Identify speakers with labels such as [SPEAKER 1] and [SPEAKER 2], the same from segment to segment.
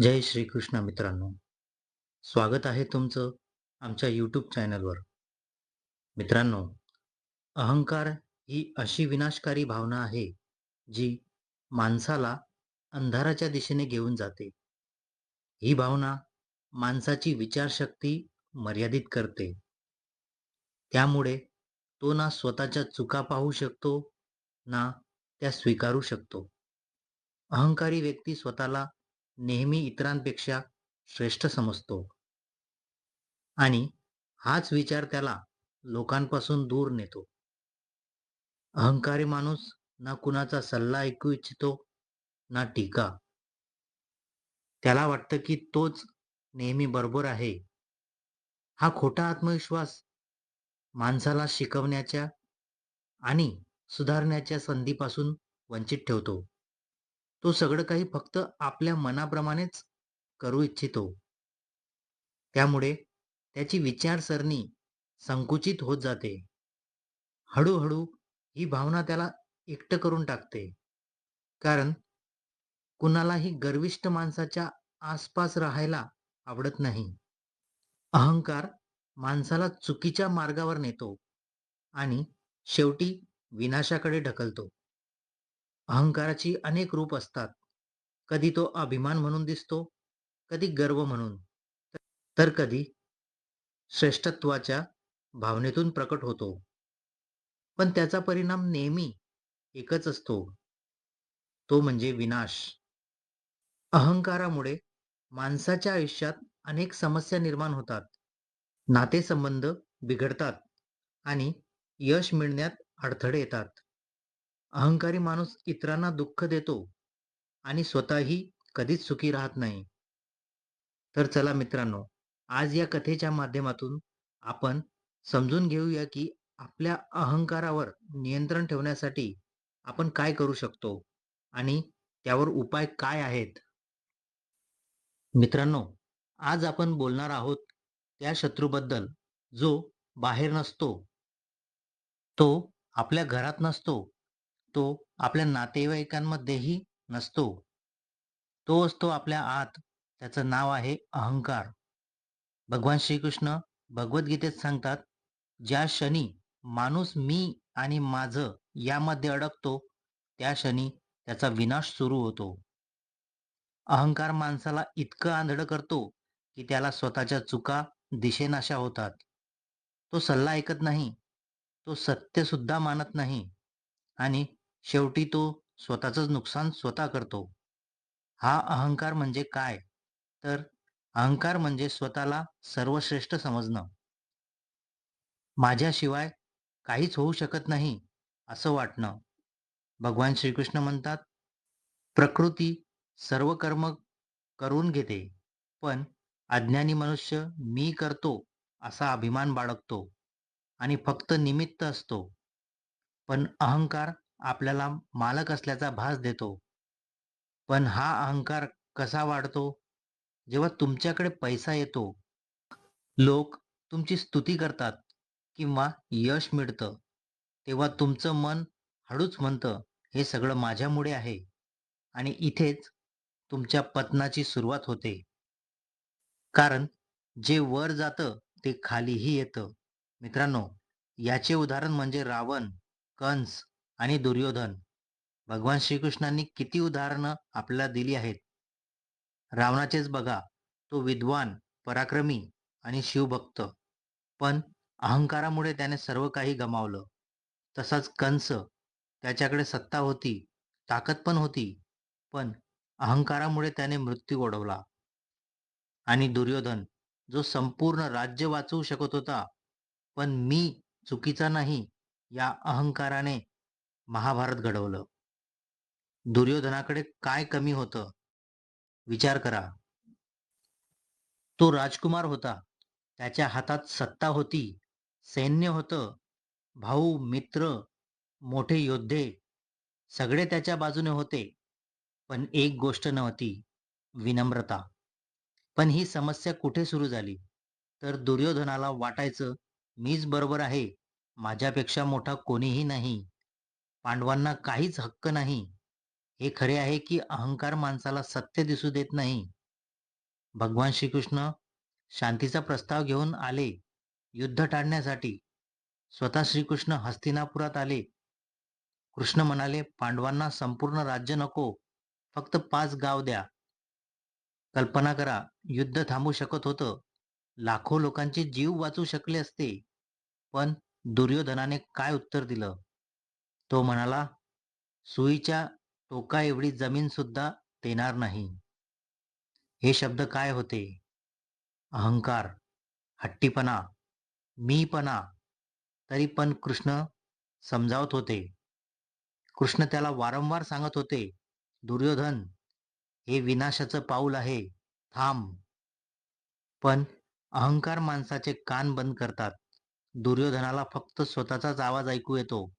[SPEAKER 1] जय श्रीकृष्ण मित्रांनो. स्वागत आहे तुमचं आमच्या यूट्यूब चॅनलवर. मित्रांनो, अहंकार ही अशी विनाशकारी भावना आहे, जी माणसाला अंधाराच्या दिशेने घेऊन जाते. ही भावना माणसाची विचारशक्ती मर्यादित करते. त्यामुळे तो ना स्वतःच्या चुका पाहू शकतो, ना त्या स्वीकारू शकतो. अहंकारी व्यक्ती स्वतःला नेहमी इतरांपेक्षा श्रेष्ठ समजतो आणि हाच विचार त्याला लोकांपासून दूर नेतो. अहंकारी माणूस ना कुणाचा सल्ला ऐकू इच्छितो ना टीका. त्याला वाटतं की तोच नेहमी बरोबर आहे. हा खोटा आत्मविश्वास माणसाला शिकवण्याच्या आणि सुधारण्याच्या संधीपासून वंचित ठेवतो. तो सगळं काही फक्त आपल्या मनाप्रमाणेच करू इच्छितो. त्यामुळे त्याची विचारसरणी संकुचित होत जाते. हळू-हळू ही भावना त्याला एकटं करून टाकते. कारण कुणालाही गर्विष्ठ माणसाच्या आसपास राहायला आवडत नाही. अहंकार माणसाला चुकीच्या मार्गावर नेतो आणि शेवटी विनाशाकडे ढकलतो. अहंकाराची अनेक रूप असतात. कधी तो अभिमान म्हणून दिसतो, कधी गर्व म्हणून, तर कधी श्रेष्ठत्वाच्या भावनेतून प्रकट होतो. पण त्याचा परिणाम नेहमी एकच असतो, तो म्हणजे विनाश. अहंकारामुळे माणसाच्या आयुष्यात अनेक समस्या निर्माण होतात. नातेसंबंध बिघडतात आणि यश मिळण्यात अडथळे येतात. अहंकारी माणूस इतरांना दुःख देतो आणि स्वतःही कधीच सुखी राहत नाही. तर चला मित्रांनो, आज या कथेच्या माध्यमातून आपण समजून घेऊया की आपल्या अहंकारावर नियंत्रण ठेवण्यासाठी आपण काय करू शकतो आणि त्यावर उपाय काय आहेत. मित्रांनो, आज आपण बोलणार आहोत त्या शत्रूबद्दल जो बाहेर नसतो, तो आपल्या घरात नसतो, तो आपल्या नातेवाईकांमध्येही नसतो. तो असतो आपल्या आत. त्याचं नाव आहे अहंकार. भगवान श्रीकृष्ण भगवद्गीतेत सांगतात, ज्या क्षणी माणूस मी आणि माझं यामध्ये अडकतो, त्या क्षणी त्याचा विनाश सुरू होतो. अहंकार माणसाला इतकं आंधळं करतो, की त्याला स्वतःच्या चुका दिसेनाशा होतात. तो सल्ला ऐकत नाही, तो सत्य सुद्धा मानत नाही आणि शेवटी तो स्वतःचंच नुकसान स्वतः करतो. हा अहंकार म्हणजे काय? तर अहंकार म्हणजे स्वतःला सर्वश्रेष्ठ समजणं. माझ्याशिवाय काहीच होऊ शकत नाही, असं वाटणं. भगवान श्रीकृष्ण म्हणतात, प्रकृती सर्व कर्म करून घेते, पण अज्ञानी मनुष्य मी करतो असा अभिमान बाळगतो आणि फक्त निमित्त असतो. पण अहंकार आपल्याला मालक असल्याचा भास देतो. पण हा अहंकार कसा वाढतो? जेव्हा तुमच्याकडे पैसा येतो, लोक तुमची स्तुती करतात किंवा यश मिळतं, तेव्हा तुमचं मन हळूच म्हणतं, हे सगळं माझ्यामुळे आहे आणि इथेच तुमच्या पतनाची सुरुवात होते. कारण जे वर जातं ते खालीही येतं. मित्रांनो, याचे उदाहरण म्हणजे रावण, कंस आणि दुर्योधन. भगवान श्रीकृष्णांनी किती उदाहरणं आपल्याला दिली आहेत. रावणाचेच बघा, तो विद्वान, पराक्रमी आणि शिवभक्त. पण अहंकारामुळे त्याने सर्व काही गमावलं. तसाच कंस, त्याच्याकडे सत्ता होती, ताकद पण होती, पण अहंकारामुळे त्याने मृत्यू ओढवला. आणि दुर्योधन, जो संपूर्ण राज्य वाचवू शकत होता, पण मी चुकीचा नाही या अहंकाराने महाभारत घडवलं. दुर्योधनाकडे काय कमी होतं? विचार करा. तो राजकुमार होता. त्याच्या हातात सत्ता होती, सैन्य होतं, भाऊ, मित्र, मोठे योद्धे सगळे त्याच्या बाजूने होते. पण एक गोष्ट नव्हती, विनम्रता. पण ही समस्या कुठे सुरू झाली? तर दुर्योधनाला वाटायचं, मीच बरोबर आहे, माझ्यापेक्षा मोठा कोणीही नाही. पांडवांना काहीच हक्क नाही. हे खरे आहे की अहंकार माणसाला सत्य दिसू देत नाही. भगवान श्रीकृष्ण शांतीचा प्रस्ताव घेऊन आले. युद्ध टाळण्यासाठी स्वतः श्रीकृष्ण हस्तिनापुरात आले. कृष्ण म्हणाले, "पांडवांना संपूर्ण राज्य नको, फक्त 5 गाव द्या." कल्पना करा, युद्ध थांबू शकत होतं. लाखो लोकांचे जीव वाचू शकले असते. पण दुर्योधनाने काय उत्तर दिलं? तो म्हणाला, "सुईच्या टोकाएवढी जमीन सुद्धा देणार नाही." हे शब्द काय होते? अहंकार, हट्टीपणा, मीपणा. तरी पण कृष्ण समजावत होते. कृष्ण त्याला वारंवार सांगत होते, "दुर्योधन, हे विनाशाचं पाऊल आहे. थांब." पण अहंकार माणसाचे कान बंद करतात. दुर्योधनाला फक्त स्वतःचाच आवाज ऐकू येतो.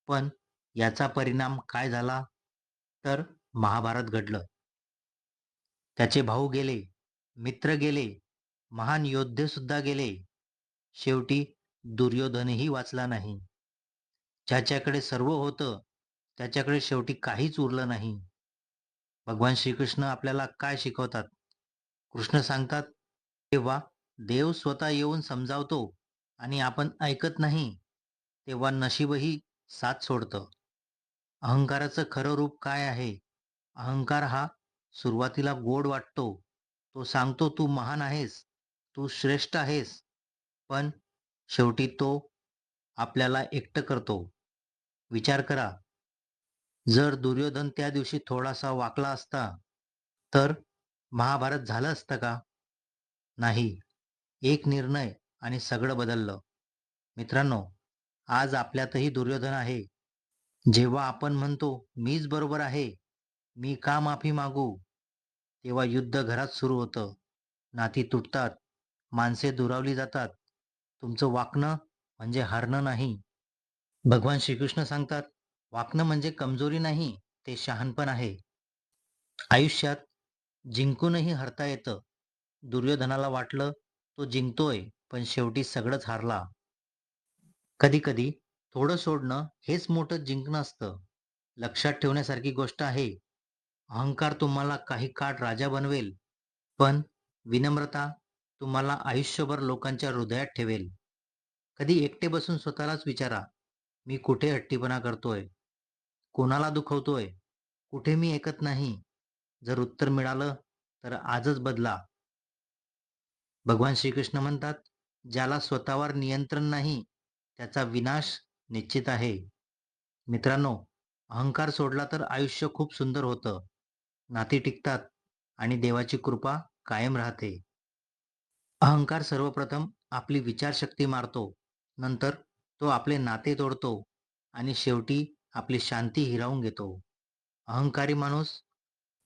[SPEAKER 1] पण याचा परिणाम काय झाला? तर महाभारत घडलं. त्याचे भाऊ गेले, मित्र गेले, महान योद्धे सुद्धा गेले. शेवटी दुर्योधनही वाचला नाही. ज्याच्याकडे सर्व होतं, त्याच्याकडे शेवटी काहीच उरलं नाही. भगवान श्रीकृष्ण आपल्याला काय शिकवतात? कृष्ण सांगतात, "जेव्हा देव स्वतः येऊन समजावतो आणि आपण ऐकत नाही, तेव्हा नशीबही साथ सोडतं." अहंकाराचं खरं रूप काय आहे? अहंकार हा सुरुवातीला गोड वाटतो. तो सांगतो, "तू महान आहेस, तू श्रेष्ठ आहेस." पण शेवटी तो आपल्याला एकटं करतो. विचार करा, जर दुर्योधन त्या दिवशी थोडासा वाकला असता, तर महाभारत झालं असतं का? नाही. एक निर्णय आणि सगळं बदललं. मित्रांनो, आज आपल्यातही दुर्योधन आहे. जेव्हा आपण म्हणतो, "मीच बरोबर आहे, मी का माफी मागू?" तेव्हा युद्ध घरात सुरू होतं. नाती तुटतात, माणसे दुरावली जातात. तुमचं वाकणं म्हणजे हारणं नाही. भगवान श्रीकृष्ण सांगतात, वाकणं म्हणजे कमजोरी नाही, ते शहाणपण आहे. आयुष्यात जिंकूनही हरता येतं. दुर्योधनाला वाटलं तो जिंकतोय, पण शेवटी सगळंच हारला. कधी-कधी थोडं सोडणं हेच मोठं जिंकणं असतं. लक्षात ठेवण्यासारखी गोष्ट आहे, अहंकार तुम्हाला काही काळ राजा बनवेल, पण विनम्रता तुम्हाला आयुष्यभर लोकांच्या हृदयात ठेवेल. कधी एकटे बसून स्वतःलाच विचारा, मी कुठे हट्टीपणा करतोय? कोणाला दुखवतोय? कुठे मी ऐकत नाही? जर उत्तर मिळालं, तर आजच बदला. भगवान श्रीकृष्ण म्हणतात, ज्याला स्वतःवर नियंत्रण नाही, त्याचा विनाश निश्चित आहे. मित्रांनो, अहंकार सोडला तर आयुष्य खूप सुंदर होतं. नाती टिकतात आणि देवाची कृपा कायम राहते. अहंकार सर्वप्रथम आपली विचारशक्ती मारतो. नंतर तो आपले नाते तोडतो आणि शेवटी आपली शांती हिरावून घेतो. अहंकारी माणूस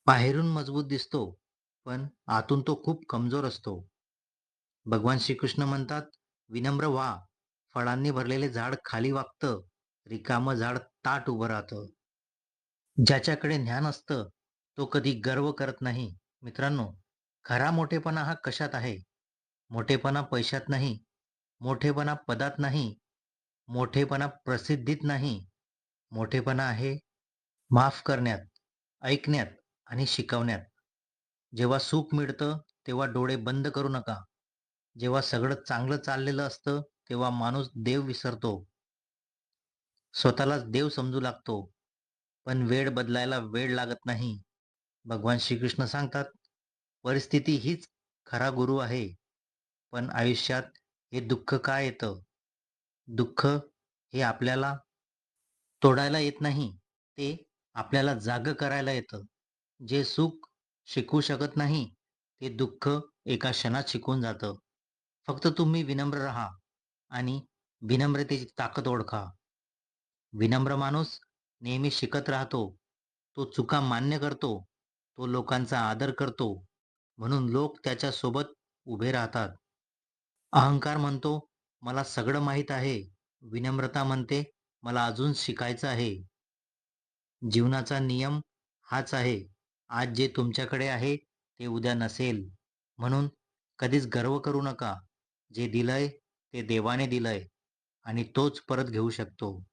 [SPEAKER 1] बाहेरून मजबूत दिसतो, पण आतून तो खूप कमजोर असतो. भगवान श्रीकृष्ण म्हणतात, "विनम्र व्हा. फळांनी भरलेले झाड खाली वाकतं, रिकामं झाड ताठ उभं राहतं." ज्याच्याकडे ज्ञान असतं, तो कधी गर्व करत नाही. मित्रांनो, खरा मोठेपणा हा कशात आहे? मोठेपणा पैशात नाही, मोठेपणा पदात नाही, मोठेपणा प्रसिद्धीत नाही. मोठेपणा आहे माफ करण्यात, ऐकण्यात आणि शिकवण्यात. जेव्हा सुख मिळतं, तेव्हा डोळे बंद करू नका. जेव्हा सगळं चांगलं चाललेलं असतं, तेव्हा माणूस देव विसरतो. स्वतःलाच देव समजू लागतो. पण वेळ बदलायला वेळ लागत नाही. भगवान श्रीकृष्ण सांगतात, परिस्थिती हीच खरा गुरु आहे. पण आयुष्यात हे दुःख का येतं? दुःख हे आपल्याला तोडायला येत नाही. ते आपल्याला जागं करायला येतं. जे सुख शिकवू शकत नाही, ते दुःख एका क्षणात शिकून जातं. फक्त तुम्ही विनम्र राहा आणि विनम्रतेची ताकद ओळखा. विनम्र माणूस नेहमी शिकत राहतो. तो चुका मान्य करतो. तो लोकांचा आदर करतो. म्हणून लोक त्याच्या सोबत उभे राहतात. अहंकार म्हणतो, मला सगळं माहीत आहे. विनम्रता म्हणते, मला अजून शिकायचं आहे. जीवनाचा नियम हाच आहे. आज जे तुमच्याकडे आहे, ते उद्या नसेल. म्हणून कधीच गर्व करू नका. जे दिलंय, ते देवाने दिलंय आणि तोच परत घेऊ शकतो.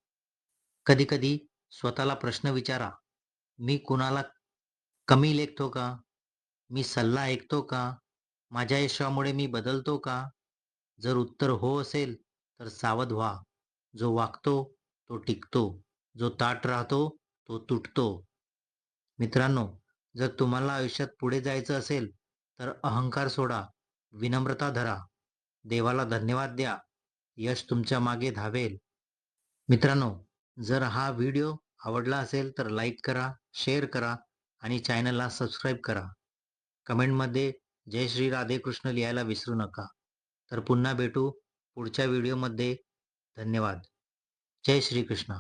[SPEAKER 1] कधी-कधी स्वतःला प्रश्न विचारा, मी कुणाला कमी लेखतो का? मी सल्ला ऐकतो का? माझ्या यशामुळे मी बदलतो का? जर उत्तर हो असेल, तर सावध व्हा. जो वागतो तो टिकतो. जो ताठ राहतो तो तुटतो. मित्रांनो, जर तुम्हाला आयुष्यात पुढे जायचं असेल, तर अहंकार सोडा, विनम्रता धरा, देवाला धन्यवाद द्या. यश तुमच्या मागे धावेल. मित्रांनो, जर हा व्हिडिओ आवडला असेल, तर लाईक करा, शेअर करा आणि चॅनलला सबस्क्राईब करा. कमेंटमध्ये जय श्री राधे कृष्ण लिहायला विसरू नका. तर पुन्हा भेटू पुढच्या व्हिडिओमध्ये. धन्यवाद. जय श्री कृष्ण.